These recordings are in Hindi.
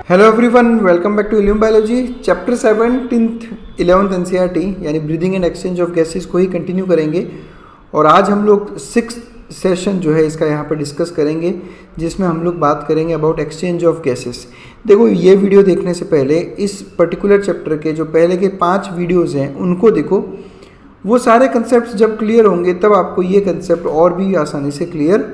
Hello everyone, welcome back to illume biology. Chapter 17th 11th NCERT यानी breathing and exchange of gases को ही कंटिन्यू करेंगे। और आज हम लोग 6th सेशन जो है इसका यहाँ पर डिस्कस करेंगे, जिसमें हम लोग बात करेंगे अबाउट एक्सचेंज ऑफ गैसेस। देखो, ये वीडियो देखने से पहले इस पर्टिकुलर चैप्टर के जो पहले के 5 वीडियोज़ हैं उनको देखो। वो सारे कंसेप्ट जब क्लियर होंगे तब आपको ये कंसेप्ट और भी आसानी से क्लियर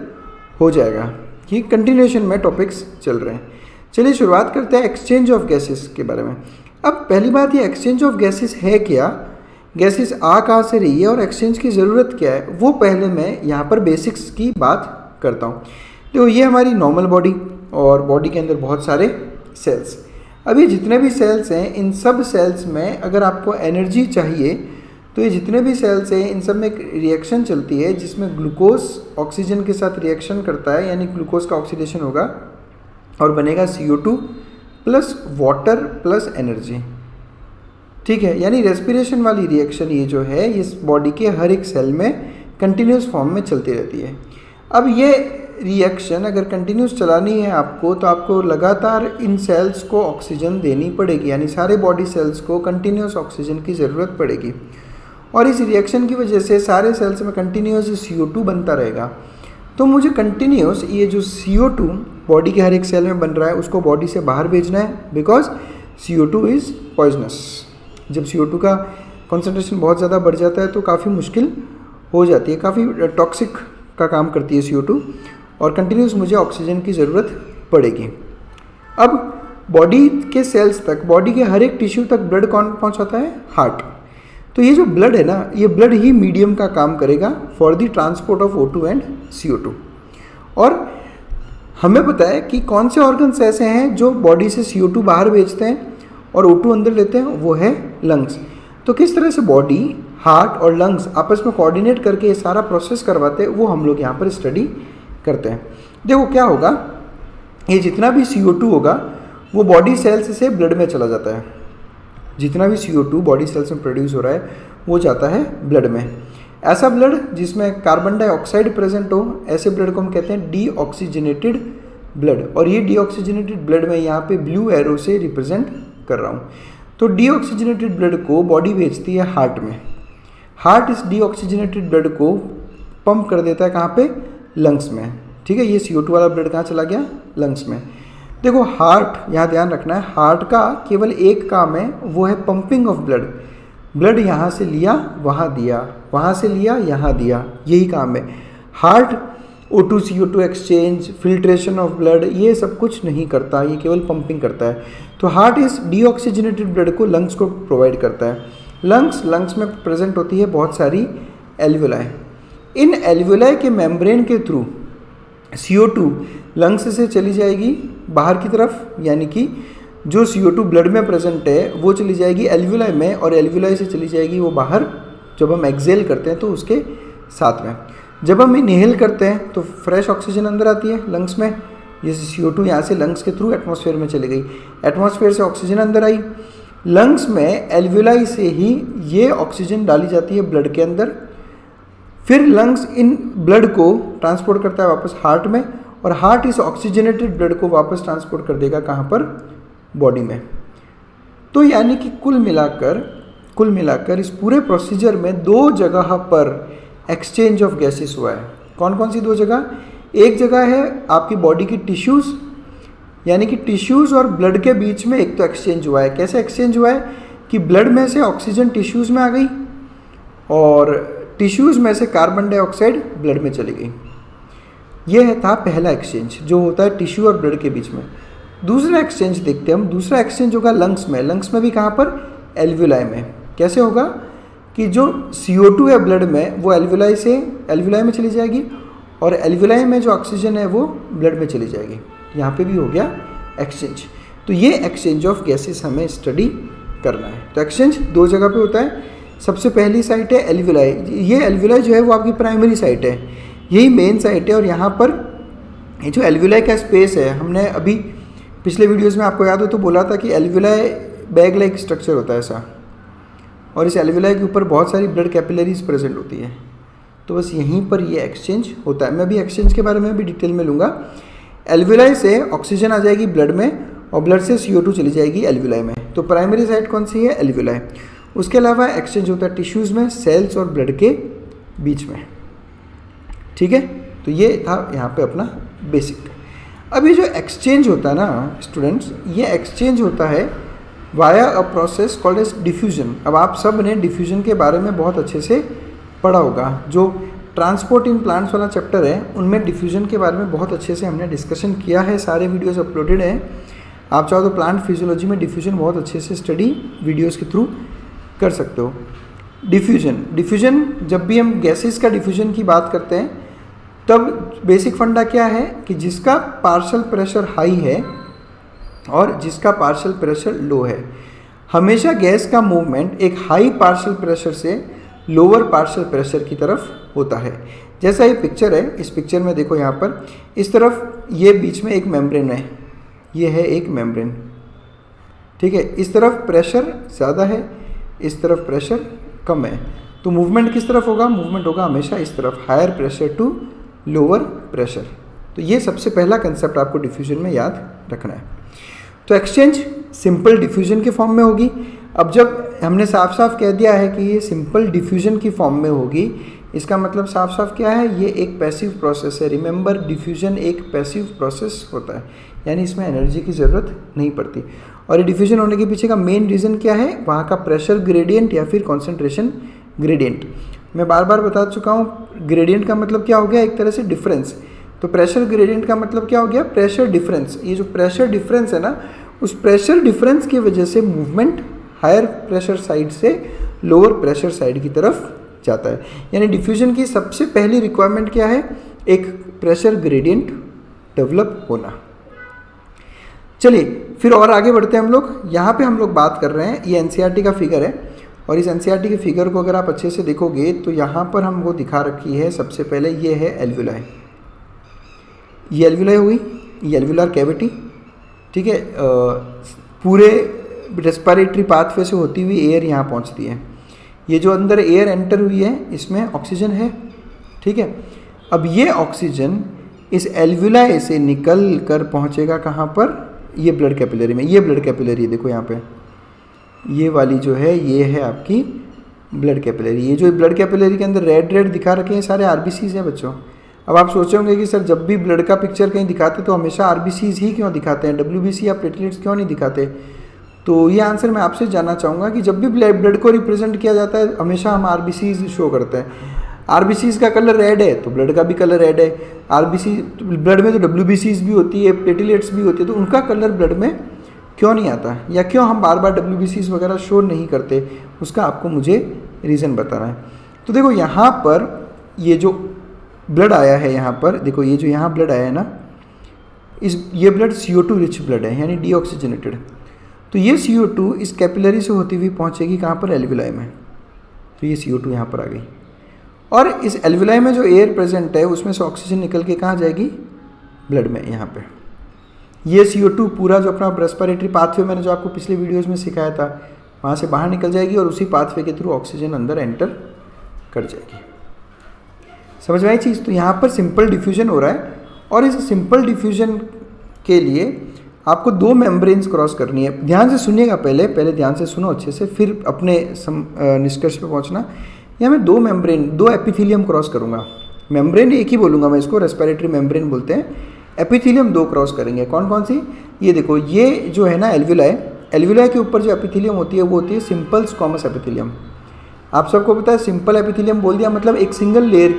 हो जाएगा कि कंटिन्यूएशन में टॉपिक्स चल रहे हैं। चलिए शुरुआत करते हैं एक्सचेंज ऑफ गैसेस के बारे में। अब पहली बात, ये एक्सचेंज ऑफ गैसेस है क्या, गैसेस आ कहाँ से रही है और एक्सचेंज की ज़रूरत क्या है, वो पहले मैं यहाँ पर बेसिक्स की बात करता हूँ। देखो, ये हमारी नॉर्मल बॉडी और बॉडी के अंदर बहुत सारे सेल्स। अभी जितने भी सेल्स हैं इन सब सेल्स में अगर आपको एनर्जी चाहिए तो ये जितने भी सेल्स हैं इन सब में एक रिएक्शन चलती है जिसमें ग्लूकोज ऑक्सीजन के साथ रिएक्शन करता है, यानी ग्लूकोज का ऑक्सीडेशन होगा और बनेगा CO2 plus water plus energy. ठीक है, यानी रेस्पिरेशन वाली रिएक्शन ये जो है इस बॉडी के हर एक सेल में कंटिन्यूस फॉर्म में चलती रहती है। अब ये रिएक्शन अगर कंटिन्यूस चलानी है आपको तो आपको लगातार इन सेल्स को ऑक्सीजन देनी पड़ेगी, यानी सारे बॉडी सेल्स को कंटिन्यूस ऑक्सीजन की ज़रूरत पड़ेगी। और इस रिएक्शन की वजह से सारे सेल्स में कंटिन्यूस CO2 बनता रहेगा। तो मुझे कंटिन्यूस ये जो CO2 बॉडी के हर एक सेल में बन रहा है उसको बॉडी से बाहर भेजना है, बिकॉज CO2 इज़ पॉइजनस। जब CO2 का कॉन्सेंट्रेशन बहुत ज़्यादा बढ़ जाता है तो काफ़ी मुश्किल हो जाती है, काफ़ी टॉक्सिक का काम करती है CO2 और कंटिन्यूस मुझे ऑक्सीजन की ज़रूरत पड़ेगी। अब बॉडी के सेल्स तक, बॉडी के हर एक टिश्यू तक ब्लड कौन पहुँचाता है? हार्ट। तो ये जो ब्लड है ना, ये ब्लड ही मीडियम का काम करेगा for the transport of O2 and CO2। और हमें पता है कि कौन से ऑर्गन्स ऐसे हैं जो बॉडी से CO2 बाहर भेजते हैं और O2 अंदर लेते हैं, वो है लंग्स। तो किस तरह से बॉडी, हार्ट और लंग्स आपस में कोऑर्डिनेट करके ये सारा प्रोसेस करवाते हैं वो हम लोग यहाँ पर स्टडी करते हैं। देखो क्या होगा, ये जितना भी CO2 होगा वो बॉडी सेल्स से ब्लड में चला जाता है। जितना भी CO2 बॉडी सेल्स में प्रोड्यूस हो रहा है वो जाता है ब्लड में। ऐसा ब्लड जिसमें कार्बन डाइऑक्साइड प्रेजेंट हो, ऐसे ब्लड को हम कहते हैं डीऑक्सीजनेटेड ब्लड। और ये डीऑक्सीजनेटेड ब्लड मैं यहाँ पे ब्लू एरो से रिप्रेजेंट कर रहा हूँ। तो डीऑक्सीजनेटेड ब्लड को बॉडी भेजती है हार्ट में। हार्ट इस डीऑक्सीजनेटेड ब्लड को पंप कर देता है कहाँ पे? लंग्स में। ठीक है, ये CO2 वाला ब्लड कहाँ चला गया? लंग्स में। देखो, हार्ट, यहाँ ध्यान रखना है, हार्ट का केवल एक काम है, वो है पंपिंग ऑफ ब्लड। ब्लड यहाँ से लिया वहाँ दिया, वहाँ से लिया यहाँ दिया, यही काम है। Heart O2 CO2 exchange, filtration of blood, ये सब कुछ नहीं करता, ये केवल पंपिंग करता है। तो हार्ट इस डीऑक्सीजनेटेड ब्लड को लंग्स को प्रोवाइड करता है। लंग्स में प्रेजेंट होती है बहुत सारी एल्वुलाई। इन एल्वुलाई के मेम्ब्रेन के थ्रू CO2 लंग्स से चली जाएगी बाहर की तरफ, यानी कि जो CO2 ब्लड में प्रेजेंट है वो चली जाएगी एल्वुलाई में और एल्वुलाई से चली जाएगी वो बाहर। जब हम एक्सेल करते हैं तो उसके साथ में, जब हम इनहेल करते हैं तो फ्रेश ऑक्सीजन अंदर आती है लंग्स में। जैसे CO2 यहाँ से लंग्स के थ्रू एटमॉस्फेयर में चली गई, एटमॉस्फेयर से ऑक्सीजन अंदर आई, लंग्स में एल्वुलाई से ही ये ऑक्सीजन डाली जाती है ब्लड के अंदर। फिर लंग्स इन ब्लड को ट्रांसपोर्ट करता है वापस हार्ट में और हार्ट इस ऑक्सीजनेटेड ब्लड को वापस ट्रांसपोर्ट कर देगा कहाँ पर? बॉडी में। तो यानी कि कुल मिलाकर इस पूरे प्रोसीजर में 2 जगह पर एक्सचेंज ऑफ गैसेस हुआ है। कौन कौन सी 2 जगह? एक जगह है आपकी बॉडी की टिश्यूज़, यानी कि टिश्यूज़ और ब्लड के बीच में एक तो एक्सचेंज हुआ है। कैसे एक्सचेंज हुआ है कि ब्लड में से ऑक्सीजन टिश्यूज़ में आ गई और टिश्यूज़ में से कार्बन डाइऑक्साइड ब्लड में चली गई। यह था पहला एक्सचेंज जो होता है टिश्यू और ब्लड के बीच में। दूसरा एक्सचेंज देखते हैं हम। दूसरा एक्सचेंज होगा लंग्स में। लंग्स में भी कहाँ पर? एल्वुलाई में। कैसे होगा कि जो CO2 है ब्लड में वो एल्वुलाई में चली जाएगी और एल्वुलाई में जो ऑक्सीजन है वो ब्लड में चली जाएगी। यहाँ पे भी हो गया एक्सचेंज। तो ये एक्सचेंज ऑफ गैसेस हमें स्टडी करना है। तो एक्सचेंज 2 जगह पे होता है। सबसे पहली साइट है एल्वुलाई। ये एल्वुलाई जो है वो आपकी प्राइमरी साइट है, यही मेन साइट है। और यहाँ पर ये जो एल्वुलाई का स्पेस है, हमने अभी पिछले वीडियोस में आपको याद हो तो बोला था कि एल्वुलाई बैग लाइक स्ट्रक्चर होता है ऐसा, और इस एल्वुलाई के ऊपर बहुत सारी ब्लड कैपिलरीज प्रेजेंट होती है। तो बस यहीं पर ये एक्सचेंज होता है। मैं अभी एक्सचेंज के बारे में भी डिटेल में लूँगा। एल्वुलाई से ऑक्सीजन आ जाएगी ब्लड में और ब्लड से CO2 चली जाएगी एल्वुलाई में। तो प्राइमरी साइट कौन सी है? एल्वुलाई। उसके अलावा एक्सचेंज होता है टिश्यूज़ में, सेल्स और ब्लड के बीच में। ठीक है, तो ये था यहाँ पे अपना बेसिक। अब ये जो एक्सचेंज होता है ना स्टूडेंट्स, ये एक्सचेंज होता है via a process called as diffusion. अब आप सब ने डिफ्यूजन के बारे में बहुत अच्छे से पढ़ा होगा। जो ट्रांसपोर्ट इन प्लांट्स वाला चैप्टर है उनमें डिफ्यूजन के बारे में बहुत अच्छे से हमने डिस्कशन किया है, सारे वीडियोस अपलोडेड हैं। आप चाहो तो प्लांट फिजियोलॉजी में डिफ्यूजन बहुत अच्छे से स्टडी वीडियोस के थ्रू कर सकते हो। डिफ्यूजन जब भी हम गैसेस का डिफ्यूजन की बात करते हैं तब बेसिक फंडा क्या है कि जिसका पार्शियल प्रेशर हाई है और जिसका पार्शियल प्रेशर लो है, हमेशा गैस का मूवमेंट एक हाई पार्शियल प्रेशर से लोअर पार्शियल प्रेशर की तरफ होता है। जैसा ये पिक्चर है, इस पिक्चर में देखो यहाँ पर इस तरफ ये बीच में एक मेम्ब्रेन है, ये है एक मेम्ब्रेन। ठीक है, इस तरफ प्रेशर ज़्यादा है, इस तरफ प्रेशर कम है, तो मूवमेंट किस तरफ होगा? मूवमेंट होगा हमेशा इस तरफ, higher pressure to lower pressure. तो ये सबसे पहला कंसेप्ट आपको डिफ्यूजन में याद रखना है। तो एक्सचेंज सिंपल डिफ्यूजन के फॉर्म में होगी। अब जब हमने साफ साफ कह दिया है कि ये सिंपल डिफ्यूजन की फॉर्म में होगी, इसका मतलब साफ साफ क्या है? ये एक पैसिव प्रोसेस है। रिमेंबर, डिफ्यूजन एक पैसिव प्रोसेस होता है, यानी इसमें एनर्जी की ज़रूरत नहीं पड़ती। और ये डिफ्यूजन होने के पीछे का मेन रीज़न क्या है? वहाँ का प्रेशर ग्रेडियंट या फिर कॉन्सेंट्रेशन ग्रेडियंट। मैं बार बार बता चुका हूँ, ग्रेडियंट का मतलब क्या हो गया? एक तरह से डिफरेंस। तो प्रेशर ग्रेडियंट का मतलब क्या हो गया? Pressure difference. ये जो प्रेशर डिफरेंस है ना, उस प्रेशर डिफरेंस की वजह से मूवमेंट हायर प्रेशर साइड से लोअर प्रेशर साइड की तरफ जाता है। यानी डिफ्यूजन की सबसे पहली रिक्वायरमेंट क्या है? एक प्रेशर ग्रेडियंट डेवलप होना। चलिए फिर और आगे बढ़ते हैं हम लोग। यहाँ पे हम लोग बात कर रहे हैं, ये एनसीईआरटी का फिगर है और इस एनसीईआरटी के फिगर को अगर आप अच्छे से देखोगे तो यहाँ पर हमको दिखा रखी है सबसे पहले ये है एल्वुलाई। ये एल्वुलाई हुई, ये एल्वुलर कैविटी। ठीक है, पूरे रेस्पिरेटरी पाथवे से होती हुई एयर यहाँ पहुँचती है। ये जो अंदर एयर एंटर हुई है इसमें ऑक्सीजन है। ठीक है, अब ये ऑक्सीजन इस एल्वुलाई से निकल कर पहुँचेगा कहाँ पर? ये ब्लड कैपिलरी में। ये ब्लड कैपिलरी देखो यहाँ पे, ये वाली जो है ये है आपकी ब्लड कैपिलरी। ये जो ब्लड कैपिलरी के अंदर रेड रेड दिखा रखे हैं सारे आरबीसीज हैं बच्चों। अब आप सोचोगे कि सर जब भी ब्लड का पिक्चर कहीं दिखाते तो हमेशा आरबीसीज ही क्यों दिखाते हैं, डब्ल्यूबीसी या प्लेटलेट्स क्यों नहीं दिखाते? तो ये आंसर मैं आपसे जानना चाहूँगा कि जब भी ब्लड को रिप्रेजेंट किया जाता है हमेशा हम आरबीसीज शो करते हैं। आरबीसीज का कलर रेड है तो ब्लड का भी कलर रेड है। आरबीसी ब्लड में तो डब्ल्यूबीसीज भी होती है, प्लेटलेट्स भी होती है, तो उनका कलर ब्लड में क्यों नहीं आता, या क्यों हम बार बार डब्ल्यूबीसीज वगैरह शो नहीं करते, उसका आपको मुझे रीज़न बताना है। तो देखो यहाँ पर ये जो ब्लड आया है, यहाँ पर देखो ये जो यहाँ ब्लड आया है ना, ये ब्लड CO2 रिच ब्लड है, यानी डीऑक्सीजनेटेड। तो ये CO2 इस कैपिलरी से होती हुई पहुँचेगी कहाँ पर? एल्वुलाई में। तो ये CO2 यहाँ पर आ गई और इस एल्वुलाई में जो एयर प्रेजेंट है उसमें से ऑक्सीजन निकल के कहाँ जाएगी? ब्लड में। यहाँ पे ये CO2 पूरा जो अपना रेस्पिरेटरी पाथवे मैंने जो आपको पिछले वीडियोस में सिखाया था वहाँ से बाहर निकल जाएगी और उसी पाथवे के थ्रू ऑक्सीजन अंदर एंटर कर जाएगी। समझ में आई चीज़? तो यहाँ पर सिंपल डिफ्यूजन हो रहा है और इस सिंपल डिफ्यूजन के लिए आपको दो मेम्ब्रेन्स क्रॉस करनी है। ध्यान से सुनिएगा, पहले ध्यान से सुनो अच्छे से, फिर अपने निष्कर्ष पे पहुँचना। यहाँ मैं दो मेम्ब्रेन, दो एपिथेलियम क्रॉस करूँगा। मेम्ब्रेन एक ही बोलूँगा मैं, इसको रेस्पिरेटरी मेम्ब्रेन बोलते हैं। एपिथेलियम दो क्रॉस करेंगे। कौन कौन सी? ये देखो, ये जो है ना एल्वुलाई के ऊपर जो एपिथेलियम होती है वो होती है सिंपल स्क्वामस एपिथेलियम। आप सबको पता है सिंपल एपिथेलियम बोल दिया मतलब एक सिंगल लेयर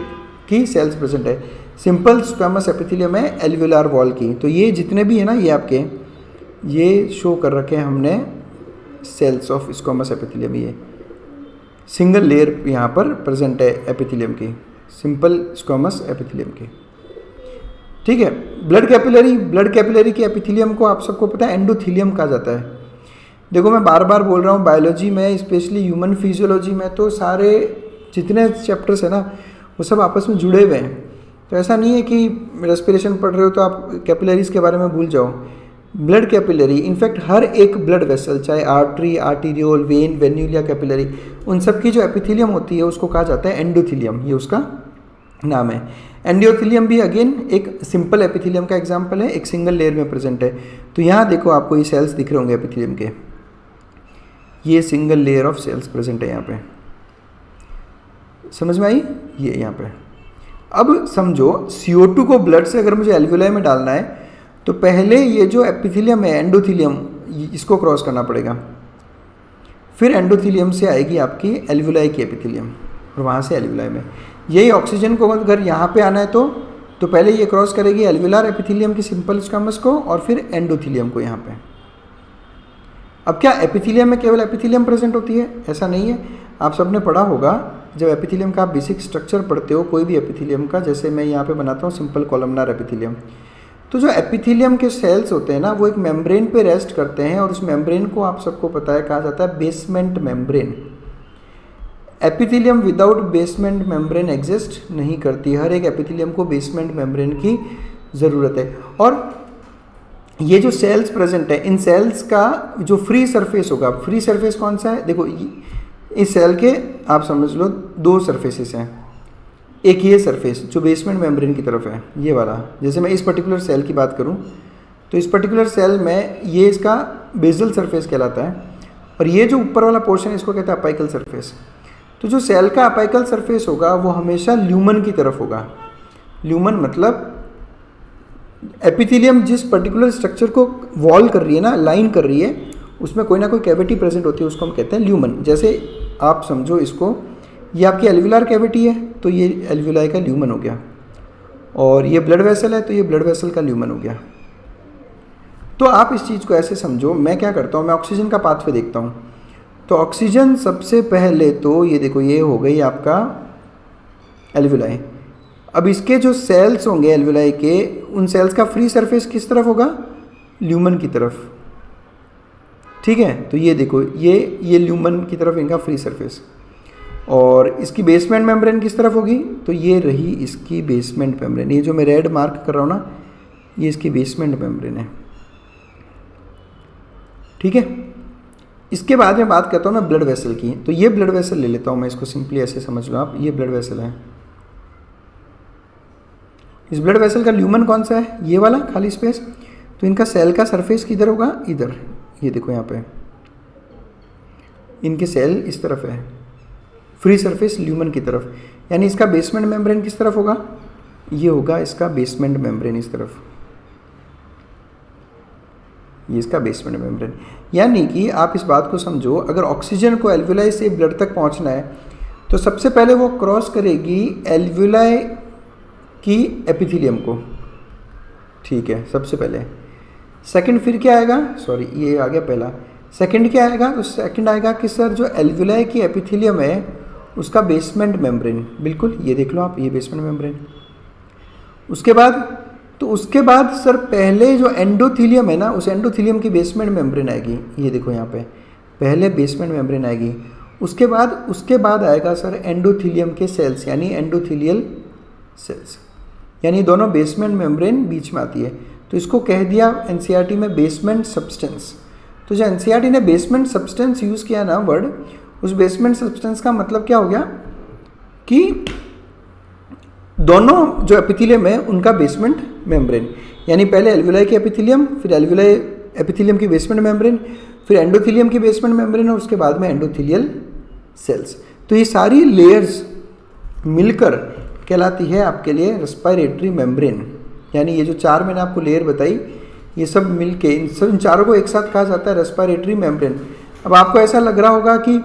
की सेल्स प्रेजेंट है। सिंपल स्क्वामस एपिथेलियम है एल्वुलर वॉल की। तो ये जितने भी है ना, ये आपके ये शो कर रखे हैं हमने सेल्स ऑफ स्क्वामस एपिथेलियम। ये सिंगल लेयर यहाँ पर प्रेजेंट है एपिथेलियम की, सिंपल स्क्वामस एपिथेलियम की। ठीक है, ब्लड कैपिलरी के एपिथेलियम को आप सबको पता है एंडोथेलियम कहा जाता है। देखो मैं बार बार बोल रहा हूँ, बायोलॉजी में स्पेशली ह्यूमन फिजियोलॉजी में तो सारे जितने चैप्टर्स है ना वो सब आपस में जुड़े हुए हैं। तो ऐसा नहीं है कि रेस्पिरेशन पढ़ रहे हो तो आप कैपिलरीज के बारे में भूल जाओ। ब्लड कैपिलरी, इनफैक्ट हर एक ब्लड वेसल, चाहे आर्टरी, आर्टीरियोल, वेन, वेन्यूल या कैपिलरी, उन सब की जो एपिथेलियम होती है उसको कहा जाता है एंडोथेलियम। ये उसका नाम है। एंडोथेलियम भी अगेन एक सिंपल एपिथेलियम का एग्जाम्पल है, एक सिंगल लेयर में प्रेजेंट है। तो यहाँ देखो आपको ये सेल्स दिख रहे होंगे एपिथेलियम के, ये single layer of cells present है यहाँ पे, समझ में आई? ये यहाँ पे। अब समझो CO2 को ब्लड से अगर मुझे एल्वुलाई में डालना है तो पहले ये जो एपिथेलियम है एंडोथेलियम, इसको क्रॉस करना पड़ेगा, फिर एंडोथेलियम से आएगी आपकी एल्वुलाई की एपिथेलियम और वहाँ से एल्वुलाई में। यही ऑक्सीजन को अगर यहाँ पे आना है तो पहले ये क्रॉस करेगी एल्वुलार एपिथेलियम की सिंपल स्क्वामस को और फिर एंडोथेलियम को यहाँ पे। अब क्या एपिथेलियम में केवल एपिथेलियम प्रेजेंट होती है? ऐसा नहीं है। आप सबने पढ़ा होगा जब एपिथेलियम का आप बेसिक स्ट्रक्चर पढ़ते हो कोई भी एपिथेलियम का, जैसे मैं यहाँ पे बनाता हूँ सिंपल कॉलमनार एपिथेलियम, तो जो एपिथेलियम के सेल्स होते हैं ना वो एक मेम्ब्रेन पे रेस्ट करते हैं और उस मेम्ब्रेन को आप सबको पता है कहा जाता है basement membrane. Epithelium without basement membrane exist नहीं करती, हर एक एपिथेलियम को बेसमेंट मेम्ब्रेन की ज़रूरत है। और ये जो सेल्स प्रेजेंट है, इन सेल्स का जो फ्री सरफेस होगा, फ्री सरफेस कौन सा है? देखो इस सेल के आप समझ लो दो सरफेसेस हैं, एक ये सरफेस जो बेसमेंट मेम्ब्रेन की तरफ है, ये वाला। जैसे मैं इस पर्टिकुलर सेल की बात करूं तो इस पर्टिकुलर सेल में ये इसका बेसल सरफेस कहलाता है और ये जो ऊपर वाला पोर्शन है इसको कहते हैं अपाइकल सरफेस। तो जो सेल का अपाइकल सरफेस होगा वो हमेशा ल्यूमन की तरफ होगा। ल्यूमन मतलब एपिथेलियम जिस पर्टिकुलर स्ट्रक्चर को वॉल कर रही है ना, लाइन कर रही है, उसमें कोई ना कोई कैविटी प्रेजेंट होती है, उसको हम कहते हैं ल्यूमन। जैसे आप समझो इसको, ये आपकी एल्वुलार कैविटी है तो ये एल्वुलाई का ल्यूमन हो गया, और ये ब्लड वेसल है तो ये ब्लड वेसल का ल्यूमन हो गया। तो आप इस चीज़ को ऐसे समझो, मैं क्या करता हूँ, मैं ऑक्सीजन का पाथवे देखता हूँ। तो ऑक्सीजन सबसे पहले तो ये देखो ये हो गई आपका एल्वुलाई। अब इसके जो सेल्स होंगे एल्वुलाई के, उन सेल्स का फ्री सरफेस किस तरफ होगा? ल्यूमन की तरफ, ठीक है। तो ये देखो ये ल्यूमन की तरफ इनका फ्री सरफेस, और इसकी बेसमेंट मेम्ब्रेन किस तरफ होगी? तो ये रही इसकी बेसमेंट मेम्ब्रेन। ये जो मैं रेड मार्क कर रहा हूँ ना, ये इसकी बेसमेंट मेम्ब्रेन है, ठीक है। इसके बाद में बात करता हूँ मैं ब्लड वेसल की। तो ये ब्लड वेसल ले लेता हूँ मैं, इसको सिंपली ऐसे समझ लो आप, ये ब्लड वेसल है। इस ब्लड वेसल का ल्यूमन कौन सा है? ये वाला खाली स्पेस। तो इनका सेल का सरफेस किधर होगा? इधर, ये देखो यहाँ पे इनके सेल इस तरफ है, फ्री सरफेस ल्यूमन की तरफ। यानी इसका बेसमेंट मेम्ब्रेन किस तरफ होगा? ये होगा इसका बेसमेंट मेम्ब्रेन इस तरफ, ये इसका बेसमेंट मेम्ब्रेन। यानी कि आप इस बात को समझो, अगर ऑक्सीजन को एल्वुलाई से ब्लड तक पहुंचना है तो सबसे पहले वो क्रॉस करेगी एल्वुलाई की एपिथेलियम को, ठीक है, सबसे पहले। सेकंड फिर क्या आएगा? सॉरी ये आ गया पहला। सेकंड क्या आएगा? तो सेकंड आएगा कि सर जो एल्वुलाई की एपिथेलियम है उसका बेसमेंट मेम्ब्रेन, बिल्कुल ये देख लो आप, ये बेसमेंट मेम्ब्रेन। उसके बाद सर पहले जो एंडोथेलियम है ना, उस एंडोथेलियम की बेसमेंट मेम्ब्रेन आएगी, ये देखो यहाँ पे पहले बेसमेंट मेम्ब्रेन आएगी। उसके बाद आएगा सर एंडोथेलियम के सेल्स, यानी एंडोथेलियल सेल्स, यानी दोनों बेसमेंट मेम्ब्रेन बीच में आती है। तो इसको कह दिया एनसीईआरटी में बेसमेंट सब्सटेंस। तो जो एनसीईआरटी ने बेसमेंट सब्सटेंस यूज़ किया ना वर्ड, उस बेसमेंट सब्सटेंस का मतलब क्या हो गया कि दोनों जो एपिथेलियम है उनका बेसमेंट मेम्ब्रेन, यानी पहले एल्वुलाई की एपिथेलियम, फिर एल्वुलाई एपिथेलियम की बेसमेंट मेम्ब्रेन, फिर एंडोथेलियम की बेसमेंट मेम्ब्रेन, और उसके बाद में एंडोथेलियल सेल्स। तो ये सारी लेयर्स मिलकर कहलाती है आपके लिए रेस्पिरेटरी मेम्ब्रेन। यानी ये जो चार मैंने आपको लेयर बताई, ये सब मिलके इन चारों को एक साथ कहा जाता है रेस्पिरेटरी मेम्ब्रेन। अब आपको ऐसा लग रहा होगा कि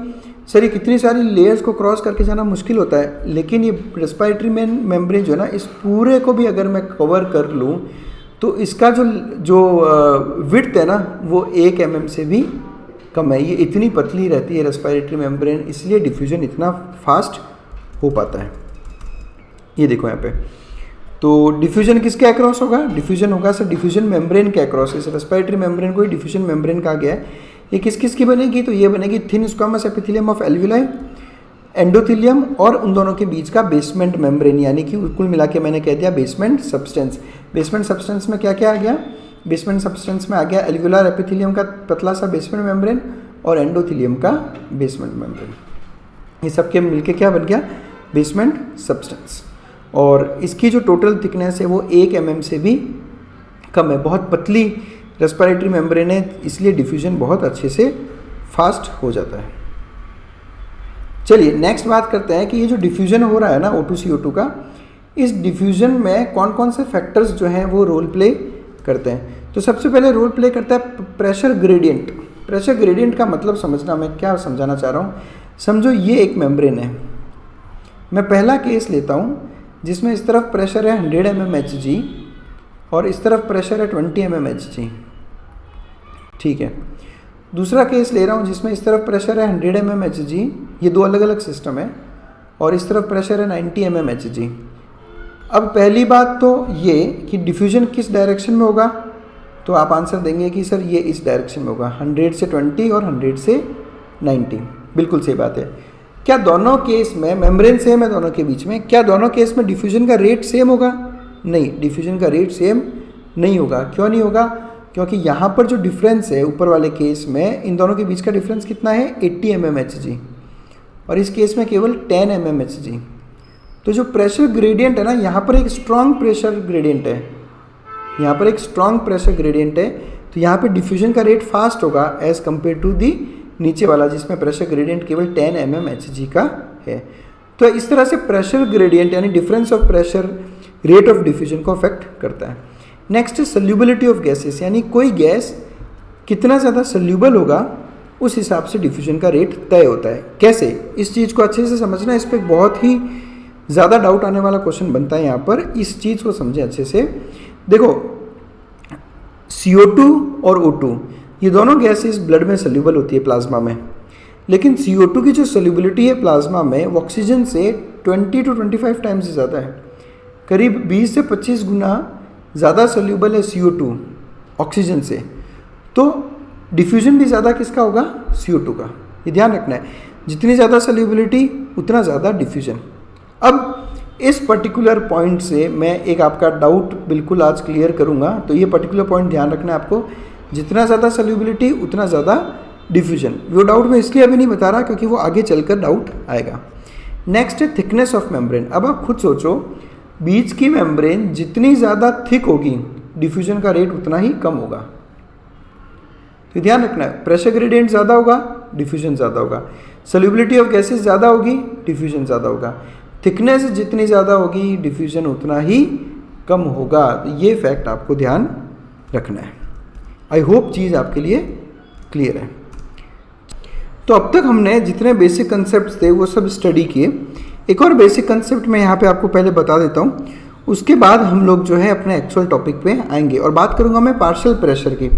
सर ये कितनी सारी लेयर्स को क्रॉस करके जाना मुश्किल होता है, लेकिन ये रेस्पिरेटरी मेम्ब्रेन जो है ना, इस पूरे को भी अगर मैं कवर कर लूँ तो इसका जो विड्थ है ना वो 1 mm से भी कम है। ये इतनी पतली रहती है रेस्पिरेटरी मेम्ब्रेन, इसलिए डिफ्यूजन इतना फास्ट हो पाता है। ये देखो यहाँ पे, तो डिफ्यूजन किसके अक्रॉस होगा? डिफ्यूजन होगा सर डिफ्यूजन मेम्ब्रेन के अक्रॉस। इस रेस्पिरेटरी मेम्ब्रेन को ही डिफ्यूजन मेम्ब्रेन कहा गया है। ये किस किस की बनेगी? तो ये बनेगी thin squamous epithelium of alveoli, endothelium और उन दोनों के बीच का बेसमेंट मेम्ब्रेन, यानी कि कुल मिला के मैंने कह दिया बेसमेंट सब्सटेंस। बेसमेंट सब्सटेंस में क्या क्या आ गया? बेसमेंट सब्सटेंस में आ गया एल्वुलार एपिथेलियम का पतला सा बेसमेंट मेम्ब्रेन और एंडोथेलियम का बेसमेंट मेम्ब्रेन। ये सब के मिलके क्या बन गया? Basement substance. और इसकी जो टोटल थिकनेस है वो 1 mm से भी कम है। बहुत पतली रेस्पिरेटरी मेम्ब्रेन है, इसलिए डिफ्यूजन बहुत अच्छे से फास्ट हो जाता है। चलिए नेक्स्ट बात करते हैं कि ये जो डिफ्यूजन हो रहा है ना O2CO2 का, इस डिफ्यूजन में कौन कौन से फैक्टर्स जो हैं वो रोल प्ले करते हैं। तो सबसे पहले रोल प्ले करता है प्रेशर ग्रेडियंट। प्रेशर ग्रेडियंट का मतलब समझना, मैं क्या समझाना चाह रहा हूँ, समझो ये एक मेम्ब्रेन है। मैं पहला केस लेता हूँ जिसमें इस तरफ प्रेशर है 100 mmHg और इस तरफ प्रेशर है 20 mmHg, ठीक है। दूसरा केस ले रहा हूँ जिसमें इस तरफ प्रेशर है 100 mmHg, ये दो अलग अलग सिस्टम है, और इस तरफ प्रेशर है 90 mmHg। अब पहली बात तो ये कि डिफ्यूजन किस डायरेक्शन में होगा, तो आप आंसर देंगे कि सर ये इस डायरेक्शन में होगा, 100 से 20 और 100 से 90। बिल्कुल सही बात है। क्या दोनों केस में मेम्ब्रेन सेम है दोनों के बीच में, क्या दोनों केस में डिफ्यूजन का रेट सेम होगा? नहीं, डिफ्यूजन का रेट सेम नहीं होगा। क्यों नहीं होगा? क्योंकि यहाँ पर जो डिफरेंस है ऊपर वाले केस में, इन दोनों के बीच का डिफरेंस कितना है 80 mmHg और इस केस में केवल 10 mmHg। तो जो प्रेशर ग्रेडियंट है ना, यहाँ पर एक स्ट्रॉन्ग प्रेशर ग्रेडियंट है, यहाँ पर एक स्ट्रॉन्ग प्रेशर ग्रेडियंट है, तो यहाँ पे डिफ्यूजन का रेट फास्ट होगा एज कम्पेयर टू दी नीचे वाला जिसमें प्रेशर ग्रेडियंट केवल 10 mmHg का है। तो इस तरह से प्रेशर ग्रेडियंट यानी difference of pressure rate of diffusion को अफेक्ट करता है। नेक्स्ट सोल्यूबिलिटी ऑफ गैसेस, यानी कोई गैस कितना ज़्यादा सोल्यूबल होगा उस हिसाब से डिफ्यूजन का रेट तय होता है। कैसे? इस चीज़ को अच्छे से समझना, इस पर बहुत ही ज़्यादा डाउट आने वाला क्वेश्चन बनता है यहाँ पर, इस चीज़ को समझें अच्छे से। देखो CO2 और O2 ये दोनों गैसेस ब्लड में सोल्यूबल होती है प्लाज्मा में, लेकिन CO2 की जो सोल्यूबिलिटी है प्लाज्मा में वो ऑक्सीजन से 20 to 25 टाइम्स से ज़्यादा है। करीब 20 से 25 गुना ज़्यादा सोल्यूबल है CO2 ऑक्सीजन से। तो डिफ्यूजन भी ज़्यादा किसका होगा? CO2 का। ये ध्यान रखना है, जितनी ज़्यादा सोल्यूबिलिटी उतना ज़्यादा डिफ्यूजन। अब इस पर्टिकुलर पॉइंट से मैं एक आपका डाउट बिल्कुल आज क्लियर करूँगा, तो ये पर्टिकुलर पॉइंट ध्यान रखना है आपको, जितना ज़्यादा सोल्यूबिलिटी उतना ज़्यादा डिफ्यूजन। वो डाउट मैं इसलिए अभी नहीं बता रहा क्योंकि वो आगे चलकर डाउट आएगा। नेक्स्ट है थिकनेस ऑफ मेम्ब्रेन। अब आप खुद सोचो, बीच की मेम्ब्रेन जितनी ज़्यादा थिक होगी डिफ्यूजन का रेट उतना ही कम होगा। तो ध्यान रखना है, प्रेशर ग्रेडियंट ज़्यादा होगा डिफ्यूजन ज़्यादा होगा, सोल्यूबिलिटी ऑफ गैसेस ज़्यादा होगी डिफ्यूजन ज़्यादा होगा, थिकनेस जितनी ज़्यादा होगी डिफ्यूजन उतना ही कम होगा। तो ये फैक्ट आपको ध्यान रखना है। आई होप चीज़ आपके लिए क्लियर है। तो अब तक हमने जितने बेसिक कंसेप्ट थे वो सब स्टडी किए। एक और बेसिक कंसेप्ट मैं यहाँ पे आपको पहले बता देता हूँ, उसके बाद हम लोग जो है अपने एक्चुअल टॉपिक पे आएंगे और बात करूँगा मैं पार्शियल प्रेशर की।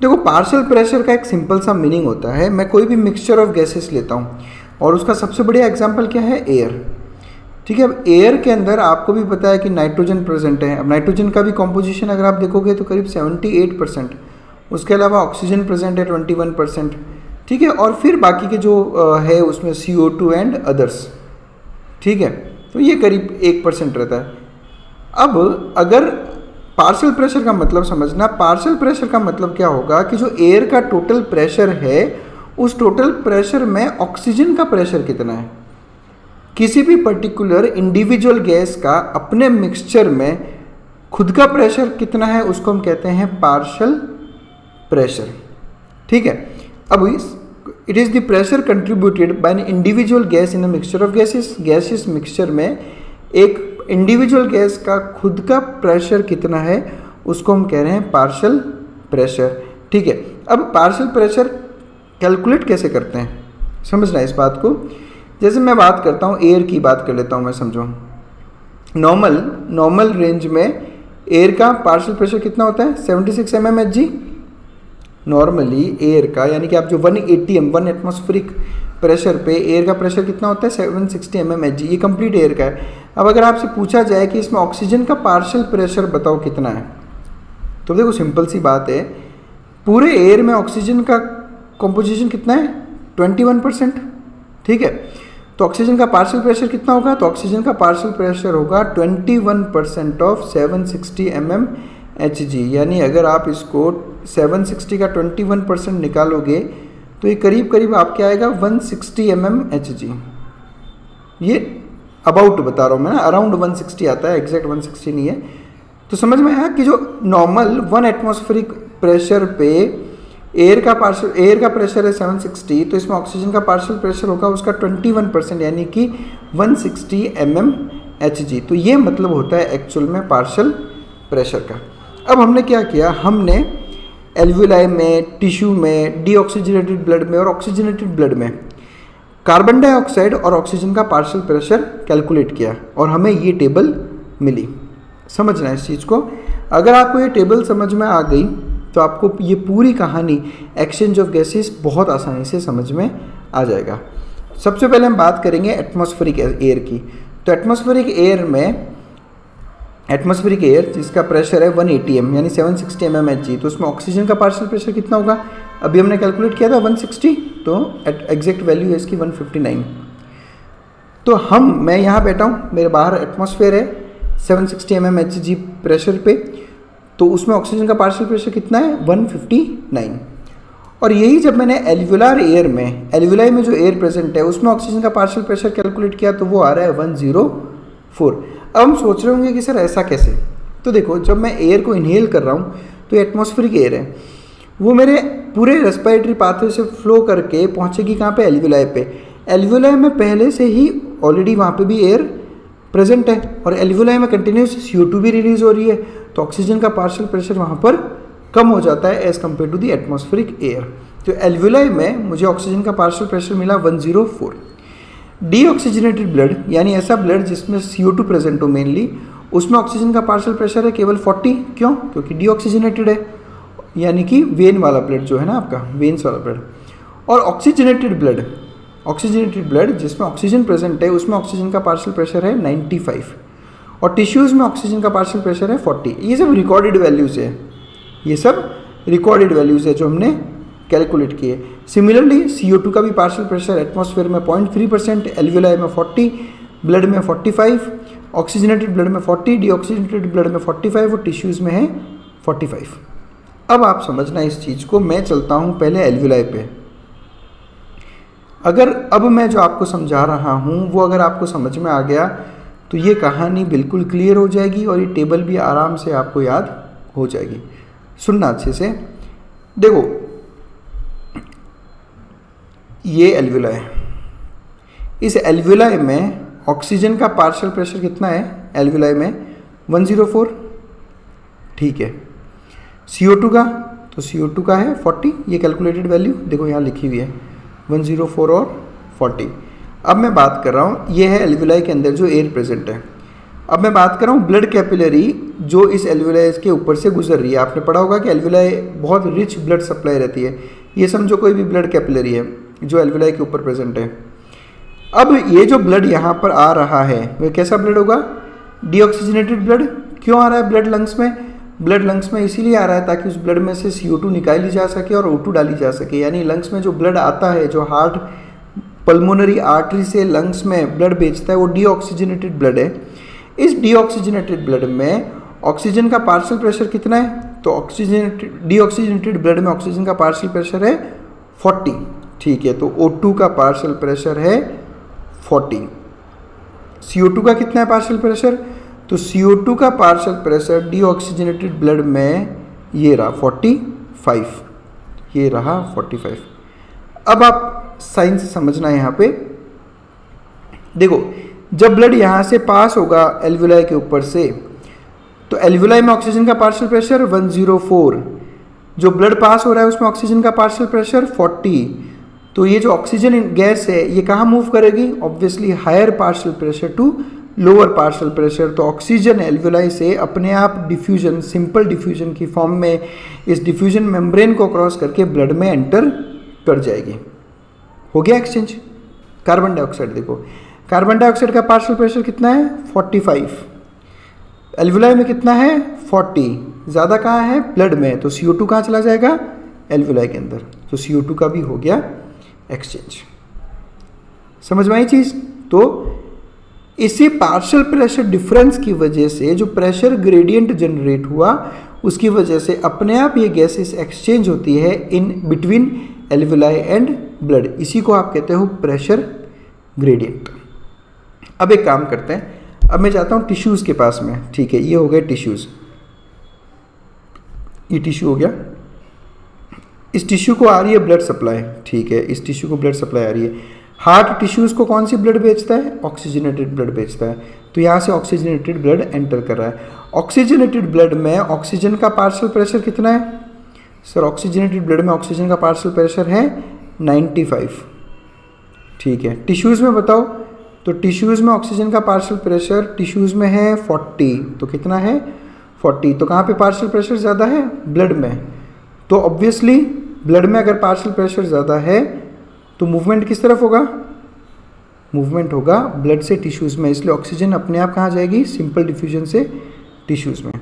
देखो पार्शियल प्रेशर का एक सिंपल सा मीनिंग होता है, मैं कोई भी मिक्सचर ऑफ गैसेस लेता हूँ और उसका सबसे बढ़िया एग्जाम्पल क्या है? एयर। ठीक है, अब एयर के अंदर आपको भी पता है कि नाइट्रोजन प्रेजेंट है। अब नाइट्रोजन का भी कॉम्पोजिशन अगर आप देखोगे तो करीब 78%, उसके अलावा ऑक्सीजन प्रेजेंट है 21%, ठीक है, और फिर बाकी के जो है उसमें CO2 एंड अदर्स, ठीक है, तो ये करीब 1% रहता है। अब अगर पार्शियल प्रेशर का मतलब समझना, पार्शियल प्रेशर का मतलब क्या होगा कि जो एयर का टोटल प्रेशर है उस टोटल प्रेशर में ऑक्सीजन का प्रेशर कितना है। किसी भी पर्टिकुलर इंडिविजुअल गैस का अपने मिक्सचर में खुद का प्रेशर कितना है उसको हम कहते हैं पार्शियल प्रेशर, ठीक है। अब it is the pressure contributed bye an individual gas in a mixture of gases. Gases mixture में एक इंडिविजुअल गैस का खुद का प्रेशर कितना है उसको हम कह रहे हैं पार्शियल प्रेशर, ठीक है। अब पार्शियल प्रेशर कैलकुलेट कैसे करते हैं समझना इस बात को। जैसे मैं बात करता हूँ एयर की बात कर लेता हूँ मैं, समझो नॉर्मल रेंज में एयर का पार्शियल प्रेशर कितना होता है 76 mmHg नॉर्मली एयर का, यानी कि आप जो 1 एटमॉस्फेरिक प्रेशर पे एयर का प्रेशर कितना होता है 760 mmHg, ये कंप्लीट एयर का है। अब अगर आपसे पूछा जाए कि इसमें ऑक्सीजन का पार्शियल प्रेशर बताओ कितना है, तो देखो सिंपल सी बात है, पूरे एयर में ऑक्सीजन का कॉम्पोजिशन कितना है 21%, ठीक है। तो ऑक्सीजन का पार्शियल प्रेशर कितना होगा, तो ऑक्सीजन का पार्शियल प्रेशर होगा 21% ऑफ 760 mmHg, यानी अगर आप इसको 760 का 21% निकालोगे तो ये करीब करीब आपके आएगा 160 mmHg। ये अबाउट बता रहा हूँ मैं ना, अराउंड 160 आता है, एग्जैक्ट 160 नहीं है। तो समझ में आया कि जो नॉर्मल 1 एटमॉस्फेरिक प्रेशर पे एयर का प्रेशर है 760, तो इसमें ऑक्सीजन का पार्शियल प्रेशर होगा उसका 21%, यानी कि 160 mmHg। तो ये मतलब होता है एक्चुअल में पार्शियल प्रेशर का। अब हमने क्या किया, हमने एल्वुलाई में, टिश्यू में, डीऑक्सीजनेटेड ब्लड में और ऑक्सीजनेटेड ब्लड में कार्बन डाइऑक्साइड और ऑक्सीजन का पार्शियल प्रेशर कैलकुलेट किया और हमें ये टेबल मिली। समझना है इस चीज़ को। अगर आपको ये टेबल समझ में आ गई तो आपको ये पूरी कहानी एक्सचेंज ऑफ गैसेस बहुत आसानी से समझ में आ जाएगा। सबसे पहले हम बात करेंगे एटमॉस्फेरिक एयर की। तो एटमॉस्फेरिक एयर जिसका प्रेशर है 180 m यानी 760 mmHg, तो उसमें ऑक्सीजन का पार्शियल प्रेशर कितना होगा, अभी हमने कैलकुलेट किया था 160, तो एग्जैक्ट वैल्यू है इसकी 159। तो मैं यहाँ बैठा हूँ, मेरे बाहर एटमॉस्फेयर है 760 mmHg प्रेशर पे, तो उसमें ऑक्सीजन का पार्शियल प्रेशर कितना है 159। और यही जब मैंने एल्वुलाई में जो एयर प्रेजेंट है उसमें ऑक्सीजन का पार्शियल प्रेशर कैलकुलेट किया तो वो आ रहा है 104। अब हम सोच रहे होंगे कि सर ऐसा कैसे। तो देखो, जब मैं एयर को इनहेल कर रहा हूँ तो एटमॉस्फेरिक एयर है, वो मेरे पूरे रेस्पिरेटरी पाथवे से फ्लो करके पहुँचेगी कहाँ पे, एल्वुलाई पे। एल्वुलाई में पहले से ही ऑलरेडी वहाँ पे भी एयर प्रेजेंट है और एल्वुलाई में कंटिन्यूस CO2 भी रिलीज हो रही है, तो ऑक्सीजन का पार्शियल प्रेशर वहाँ पर कम हो जाता है as compare to the atmospheric air. तो एल्वुलाई में मुझे ऑक्सीजन का पार्शियल प्रेशर मिला 104। डीऑक्सीजनेटेड ब्लड यानी ऐसा ब्लड जिसमें CO2 प्रेजेंट हो मेनली, उसमें ऑक्सीजन का पार्शियल प्रेशर है केवल 40। क्यों? क्योंकि डीऑक्सीजनेटेड है, यानी कि वेन वाला ब्लड जो है ना आपका, वेन्स वाला ब्लड। और ऑक्सीजनेटेड ब्लड जिसमें ऑक्सीजन प्रेजेंट है उसमें ऑक्सीजन का पार्शियल प्रेशर है 95 और टिश्यूज़ में ऑक्सीजन का पार्शियल प्रेशर है 40। ये सब रिकॉर्डेड वैल्यूज़ है जो हमने कैलकुलेट किए। सिमिलरली CO2 का भी पार्शियल प्रेशर एटमॉस्फेयर में 0.3%, एल्वुलाई में 40, ब्लड में 45, ऑक्सीजनेटेड ब्लड में 40, डीऑक्सीजनेटेड ब्लड में 45 और टिश्यूज़ में है 45। अब आप समझना इस चीज़ को। मैं चलता हूँ पहले एल्वुलाई पे। अगर अब मैं जो आपको समझा रहा हूँ वो अगर आपको समझ में आ गया तो ये कहानी बिल्कुल क्लियर हो जाएगी और ये टेबल भी आराम से आपको याद हो जाएगी। सुनना अच्छे से। देखो, ये एल्वुलाई है, इस एल्वुलाई में ऑक्सीजन का पार्शियल प्रेशर कितना है, एल्वुलाई में 104, ठीक है। CO2 का, तो CO2 का है 40, ये कैलकुलेटेड वैल्यू देखो यहाँ लिखी हुई है 104 और 40। अब मैं बात कर रहा हूँ, ये है एल्वुलाई के अंदर जो एयर प्रेजेंट है। अब मैं बात कर रहा हूँ ब्लड कैपिलरी जो इस एल्वुलाई के ऊपर से गुजर रही है। आपने पढ़ा होगा कि एल्वुलाई बहुत रिच ब्लड सप्लाई रहती है। ये समझो कोई भी ब्लड कैपिलरी है जो एल्वुलाई के ऊपर प्रेजेंट है। अब ये जो ब्लड यहाँ पर आ रहा है वह कैसा ब्लड होगा, डीऑक्सीजनेटेड ब्लड। क्यों आ रहा है ब्लड लंग्स में? ब्लड लंग्स में इसीलिए आ रहा है ताकि उस ब्लड में से CO2 निकाली जा सके और O2 डाली जा सके। यानी लंग्स में जो ब्लड आता है, जो हार्ट पल्मोनरी आर्टरी से लंग्स में ब्लड भेजता है, वो डीऑक्सीजनेटेड ब्लड है। इस डीऑक्सीजनेटेड ब्लड में ऑक्सीजन का पार्शियल प्रेशर कितना है, तो डीऑक्सीजनेटेड ब्लड में ऑक्सीजन का पार्शियल प्रेशर है 40, ठीक है। तो O2 का पार्शियल प्रेशर है 40। CO2 का कितना है पार्शियल प्रेशर, तो CO2 का पार्शियल प्रेशर डीऑक्सीजनेटेड ब्लड में ये रहा 45, ये रहा 45। अब आप साइंस समझना यहाँ पे। देखो, जब ब्लड यहाँ से पास होगा एल्वुलाई के ऊपर से, तो एल्वुलाई में ऑक्सीजन का पार्शियल प्रेशर 104, जो ब्लड पास हो रहा है उसमें ऑक्सीजन का पार्शियल प्रेशर 40। तो ये जो ऑक्सीजन गैस है ये कहाँ मूव करेगी, obviously higher partial pressure to lower partial pressure. तो ऑक्सीजन एल्वुलाई से अपने आप डिफ्यूजन, सिंपल डिफ्यूजन की फॉर्म में इस डिफ्यूजन मेम्ब्रेन को क्रॉस करके ब्लड में एंटर कर जाएगी। हो गया एक्सचेंज। कार्बन डाइऑक्साइड देखो, कार्बन डाइऑक्साइड का पार्शियल प्रेशर कितना है 45, एल्वुलाई में कितना है 40, ज़्यादा कहाँ है ब्लड में, तो CO2 कहाँ चला जाएगा एल्वुलाई के अंदर। तो CO2 का भी हो गया एक्सचेंज। समझ में आई चीज़। तो इसी पार्शियल प्रेशर डिफरेंस की वजह से जो प्रेशर ग्रेडियंट जनरेट हुआ उसकी वजह से अपने आप ये गैसेस एक्सचेंज होती है in between alveoli and blood. इसी को आप कहते हो प्रेशर ग्रेडियंट। अब एक काम करते हैं, अब मैं जाता हूँ टिश्यूज़ के पास में, ठीक है, ये हो गए टिश्यूज़, ये टिश्यू हो गया, इस टिश्यू को आ रही है ब्लड सप्लाई, ठीक है, इस टिश्यू को ब्लड सप्लाई आ रही है। हार्ट टिश्यूज़ को कौन सी ब्लड भेजता है? ऑक्सीजनेटेड ब्लड भेजता है। तो यहाँ से ऑक्सीजनेटेड ब्लड एंटर कर रहा है। ऑक्सीजनेटेड ब्लड में ऑक्सीजन का पार्शियल प्रेशर कितना है? सर ऑक्सीजनेटेड ब्लड में ऑक्सीजन का पार्शियल प्रेशर है 95, ठीक है। टिश्यूज़ में बताओ, तो टिश्यूज़ में ऑक्सीजन का पार्शियल प्रेशर टिश्यूज़ में है 40, तो कितना है 40। तो कहाँ पे पार्शियल प्रेशर ज़्यादा है? ब्लड में। तो ऑब्वियसली ब्लड में अगर पार्शियल प्रेशर ज़्यादा है तो मूवमेंट किस तरफ होगा? मूवमेंट होगा ब्लड से टिश्यूज़ में, इसलिए ऑक्सीजन अपने आप कहाँ जाएगी? सिंपल डिफ्यूजन से टिश्यूज़ में।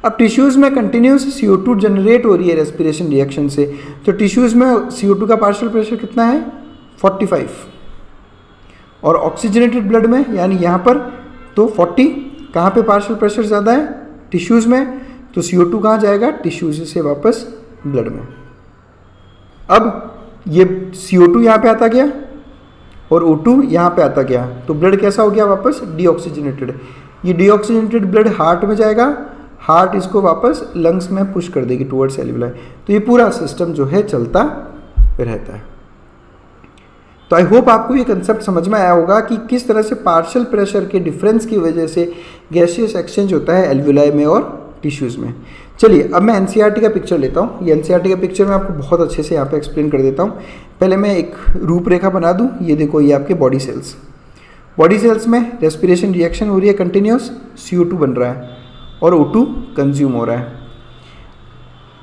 अब टिश्यूज़ में कंटिन्यूस CO2 जनरेट हो रही है रेस्पिरेशन रिएक्शन से, तो टिश्यूज़ में CO2 का पार्शियल प्रेशर कितना है? 45। और ऑक्सीजनेटेड ब्लड में यानी यहाँ पर तो 40, कहाँ पे पार्शियल प्रेशर ज़्यादा है? टिश्यूज़ में, तो CO2 कहाँ जाएगा? टिश्यूज़ से वापस ब्लड में। अब ये CO2 यहाँ पे आता गया और O2 यहाँ पे आता गया, तो ब्लड कैसा हो गया? वापस डीऑक्सीजनेटेड। ये डीऑक्सीजनेटेड ब्लड हार्ट में जाएगा, हार्ट इसको वापस लंग्स में पुश कर देगी टुवर्ड्स एल्वियोलाई। तो ये पूरा सिस्टम जो है चलता रहता है। तो आई होप आपको ये कंसेप्ट समझ में आया होगा कि किस तरह से पार्शियल प्रेशर के डिफरेंस की वजह से गैसियस एक्सचेंज होता है एल्वियोलाई में और टिश्यूज़ में। चलिए अब मैं एनसीईआरटी का पिक्चर लेता हूँ। ये एनसीईआरटी का पिक्चर मैं आपको बहुत अच्छे से यहाँ पे एक्सप्लेन कर देता हूँ। पहले मैं एक रूपरेखा बना दूँ। ये देखो, ये आपके बॉडी सेल्स, बॉडी सेल्स में रेस्पिरेशन रिएक्शन हो रही है कंटिन्यूस, CO2 बन रहा है और O2 कंज्यूम हो रहा है।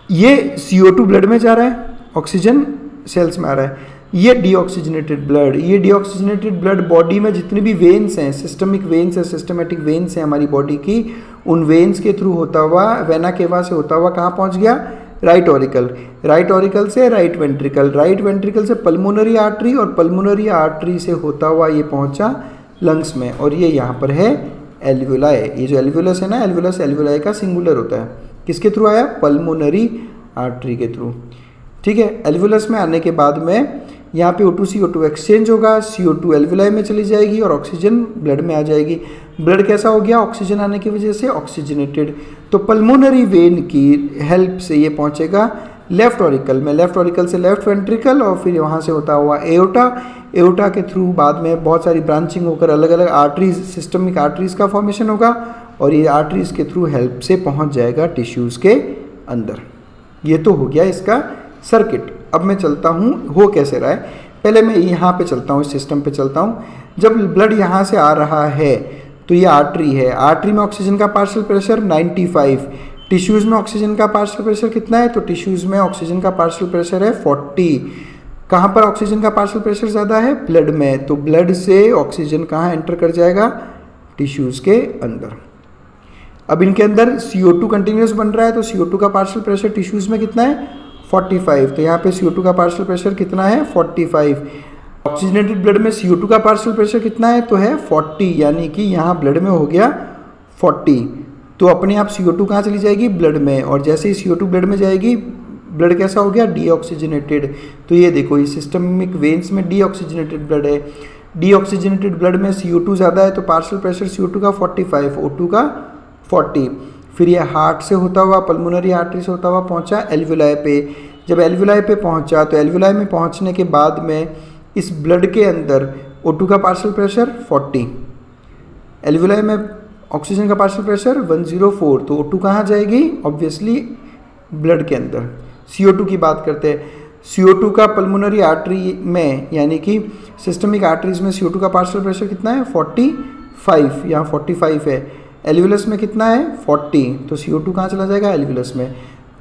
ये CO2 ब्लड में जा रहा है, ऑक्सीजन सेल्स में आ रहा है। ये डीऑक्सीजनेटेड ब्लड, ये डीऑक्सीजनेटेड ब्लड बॉडी में जितनी भी वेन्स हैं, सिस्टमिक वेन्स हैं, सिस्टमेटिक वेन्स हैं हमारी बॉडी की, उन वेन्स के थ्रू होता हुआ वेना केवा से होता हुआ कहाँ पहुँच गया? राइट ऑरिकल, राइट ऑरिकल से राइट वेंट्रिकल, राइट वेंट्रिकल से पल्मोनरी आर्टरी और पल्मोनरी आर्टरी से होता हुआ ये पहुँचा लंग्स में, और ये यहाँ पर है एल्वियोलाई। ये जो एल्वियोलस है ना, एल्वियोलस एल्वियोलाई का सिंगुलर होता है। किसके थ्रू आया? पल्मोनरी आर्टरी के थ्रू, ठीक है। एल्वियोलस में आने के बाद में यहाँ पे O2 CO2 एक्सचेंज होगा, CO2 एल्वियोलाई में चली जाएगी और ऑक्सीजन ब्लड में आ जाएगी। ब्लड कैसा हो गया? ऑक्सीजन आने की वजह से ऑक्सीजनेटेड। तो पल्मोनरी वेन की हेल्प से ये पहुँचेगा लेफ्ट ऑरिकल में, लेफ्ट ऑरिकल से लेफ्ट वेंट्रिकल और फिर वहाँ से होता हुआ एओर्टा, एओर्टा के थ्रू बाद में बहुत सारी ब्रांचिंग होकर अलग अलग आर्टरीज, सिस्टमिक आर्टरीज का फॉर्मेशन होगा और ये आर्टरीज के थ्रू हेल्प से पहुँच जाएगा टिश्यूज़ के अंदर। ये तो हो गया इसका सर्किट। अब मैं चलता हूँ हो कैसे रहा है, पहले मैं यहाँ पे चलता हूँ, इस सिस्टम पे चलता हूँ। जब ब्लड यहाँ से आ रहा है तो ये आर्टरी है, आर्टरी में ऑक्सीजन का पार्शियल प्रेशर 95, टिश्यूज़ में ऑक्सीजन का पार्शियल प्रेशर कितना है? तो टिश्यूज़ में ऑक्सीजन का पार्शियल प्रेशर है 40। कहाँ पर ऑक्सीजन का पार्शियल प्रेशर ज़्यादा है? ब्लड में। तो ब्लड से ऑक्सीजन कहाँ एंटर कर जाएगा? टिश्यूज़ के अंदर। अब इनके अंदर CO2 कंटिन्यूस बन रहा है, तो CO2 का पार्शियल प्रेशर टिश्यूज़ में कितना है? 45। तो यहाँ पे CO2 का पार्शियल प्रेशर कितना है? 45। ऑक्सीजनेटेड ब्लड में CO2 का पार्शियल प्रेशर कितना है? तो है 40, यानी कि यहाँ ब्लड में हो गया 40। तो अपने आप CO2 कहाँ चली जाएगी? ब्लड में। और जैसे ही CO2 ब्लड में जाएगी, ब्लड कैसा हो गया? डीऑक्सीजनेटेड। तो ये देखो, ये सिस्टमिक वेन्स में डीऑक्सीजनेटेड ब्लड है। डीऑक्सीजनेटेड ब्लड में CO2 ज़्यादा है तो पार्शियल प्रेशर CO2 का 45, O2 का 40। फिर ये हार्ट से होता हुआ, पल्मोनरी आर्टरी से होता हुआ पहुंचा एल्वियोलाई पे। जब एल्वियोलाई पे पहुंचा तो एल्वियोलाई में पहुंचने के बाद में इस ब्लड के अंदर O2 का पार्शियल प्रेशर 40, एल्वियोलाई में ऑक्सीजन का पार्शियल प्रेशर 104, तो O2 कहाँ जाएगी? ऑब्वियसली ब्लड के अंदर। CO2 की बात करते हैं, CO2 का पल्मोनरी आर्टरी में यानी कि सिस्टमिक आर्टरीज में CO2 का पार्शियल प्रेशर कितना है? 45, यहाँ 45 है। एल्वियोलस में कितना है? 40, तो CO2 कहाँ चला जाएगा? एल्वियोलस में।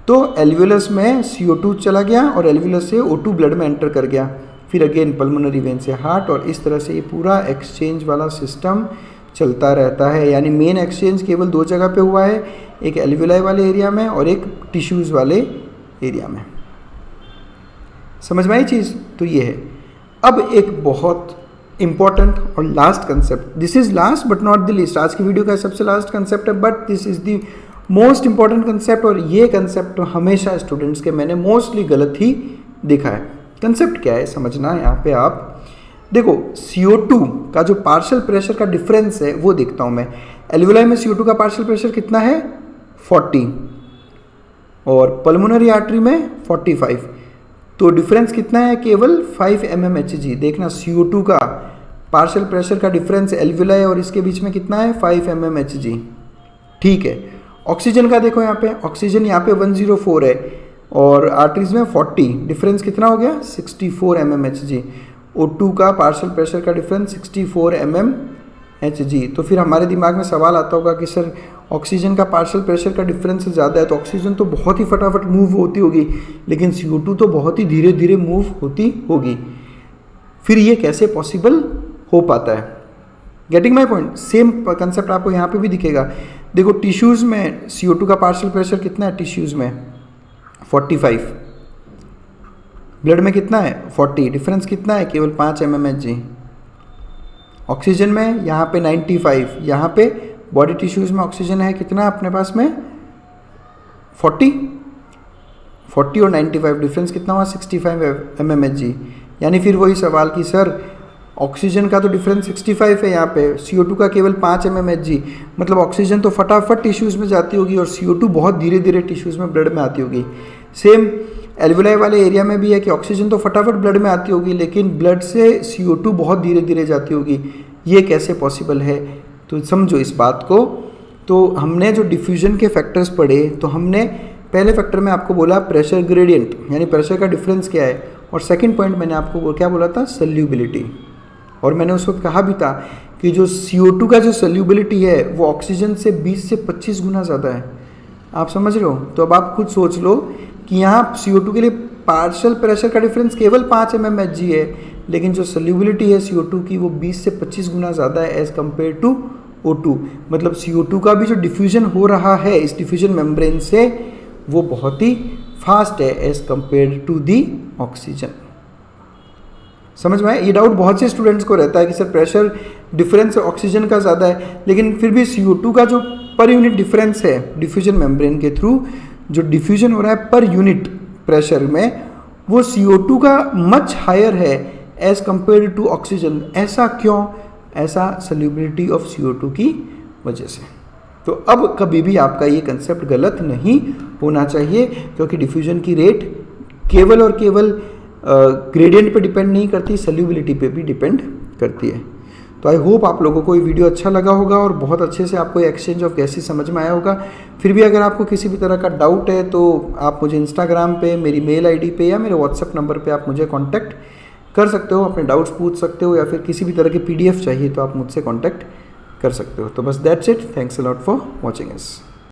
तो एल्वियोलस में CO2 चला गया और एल्वियोलस से O2 ब्लड में एंटर कर गया, फिर अगेन पल्मोनरी वेन से हार्ट, और इस तरह से ये पूरा एक्सचेंज वाला सिस्टम चलता रहता है। यानी मेन एक्सचेंज केवल दो जगह पे हुआ है, एक एल्वियोलाई वाले एरिया में और एक टिश्यूज़ वाले एरिया में। समझ में आई चीज़? तो ये है। अब एक बहुत इंपॉर्टेंट और last concept, this is last but not the least, आज की वीडियो का सबसे लास्ट कंसेप्ट है, but this is the most important concept. और ये कंसेप्ट हमेशा स्टूडेंट्स के मैंने मोस्टली गलत ही देखा है। कंसेप्ट क्या है समझना यहाँ पे आप। देखो CO2 का जो पार्शियल प्रेशर का डिफरेंस है वो देखता हूँ मैं। एल्वुलाई में CO2 का पार्शियल प्रेशर कितना है 40 और पल्मोनरी आर्टरी में 45, तो डिफरेंस कितना है केवल 5 mmHg। देखना CO2 का पार्शियल प्रेशर का डिफरेंस एल्वुलाई और इसके बीच में कितना है 5 mmHg। ठीक है, ऑक्सीजन का देखो यहाँ पे, ऑक्सीजन यहाँ पे 104 है और आर्टरीज में 40, डिफरेंस कितना हो गया 64 mmHg। O2 का पार्शियल प्रेशर का डिफरेंस 64 mmHg। तो फिर हमारे दिमाग में सवाल आता होगा कि सर ऑक्सीजन का पार्शियल प्रेशर का डिफरेंस ज़्यादा है तो ऑक्सीजन तो बहुत ही फटाफट मूव होती होगी, लेकिन CO2 तो बहुत ही धीरे धीरे मूव होती होगी। फिर ये कैसे पॉसिबल हो पाता है? Getting my point? Same concept आपको यहाँ पे भी दिखेगा। देखो टिश्यूज़ में CO2 का पार्शियल प्रेशर कितना है, टिश्यूज़ में 45, ब्लड में कितना है 40, डिफरेंस कितना है केवल 5 mmHg। ऑक्सीजन में यहाँ पे 95, यहाँ पे बॉडी टिश्यूज़ में ऑक्सीजन है कितना अपने पास में 40 और 95, डिफरेंस कितना हुआ 65 mmHg। यानी फिर वही सवाल कि सर ऑक्सीजन का तो डिफरेंस 65 है यहाँ पे, CO2 का केवल 5 mmHg, मतलब ऑक्सीजन तो फटाफट टिश्यूज़ में जाती होगी और CO2 बहुत धीरे धीरे टिश्यूज़ में ब्लड में आती होगी। सेम एल्वुलाई वाले एरिया में भी है कि ऑक्सीजन तो फटाफट ब्लड में आती होगी लेकिन ब्लड से CO2 बहुत धीरे धीरे जाती होगी। ये कैसे पॉसिबल है? तो समझो इस बात को। तो हमने जो डिफ्यूजन के फैक्टर्स पढ़े तो हमने पहले फैक्टर में आपको बोला प्रेशर ग्रेडियंट, यानी प्रेशर का डिफरेंस क्या है, और सेकंड पॉइंट मैंने आपको क्या बोला था सल्यूबिलिटी। और मैंने उस वक्त कहा भी था कि जो CO2 का जो सल्यूबिलिटी है वो ऑक्सीजन से 20 से 25 गुना ज़्यादा है। आप समझ रहे हो? तो अब आप खुद सोच लो कि यहाँ CO2 के लिए पार्शियल प्रेशर का डिफरेंस केवल 5 mmHg है, लेकिन जो सल्यूबिलिटी है CO2 की वो 20 से 25 गुना ज़्यादा है एज़ कम्पेयर टू O2। मतलब CO2 का भी जो डिफ्यूजन हो रहा है इस डिफ्यूजन मेम्ब्रेन से वो बहुत ही फास्ट है as compare to the oxygen. समझ में आया? ये डाउट बहुत से स्टूडेंट्स को रहता है कि सर प्रेशर डिफरेंस ऑक्सीजन का ज़्यादा है, लेकिन फिर भी CO2 का जो पर यूनिट डिफरेंस है डिफ्यूजन मेम्ब्रेन के थ्रू जो डिफ्यूजन हो रहा है पर यूनिट प्रेशर में वो CO2 का मच हायर है एज कम्पेयर टू ऑक्सीजन। ऐसा क्यों? ऐसा सल्यूबिलिटी ऑफ CO2 की वजह से। तो अब कभी भी आपका ये कंसेप्ट गलत नहीं होना चाहिए, क्योंकि डिफ्यूजन की रेट केवल और केवल ग्रेडियंट पे डिपेंड नहीं करती, सल्यूबिलिटी पे भी डिपेंड करती है। तो आई होप आप लोगों को ये वीडियो अच्छा लगा होगा और बहुत अच्छे से आपको एक्सचेंज ऑफ गैसेस समझ में आया होगा। फिर भी अगर आपको किसी भी तरह का डाउट है तो आप मुझे इंस्टाग्राम पे, मेरी मेल आईडी पे या मेरे व्हाट्सएप नंबर पे आप मुझे कांटेक्ट कर सकते हो, अपने डाउट्स पूछ सकते हो, या फिर किसी भी तरह की PDF चाहिए तो आप मुझसे कांटेक्ट कर सकते हो। तो बस that's it, thanks a lot for watching us.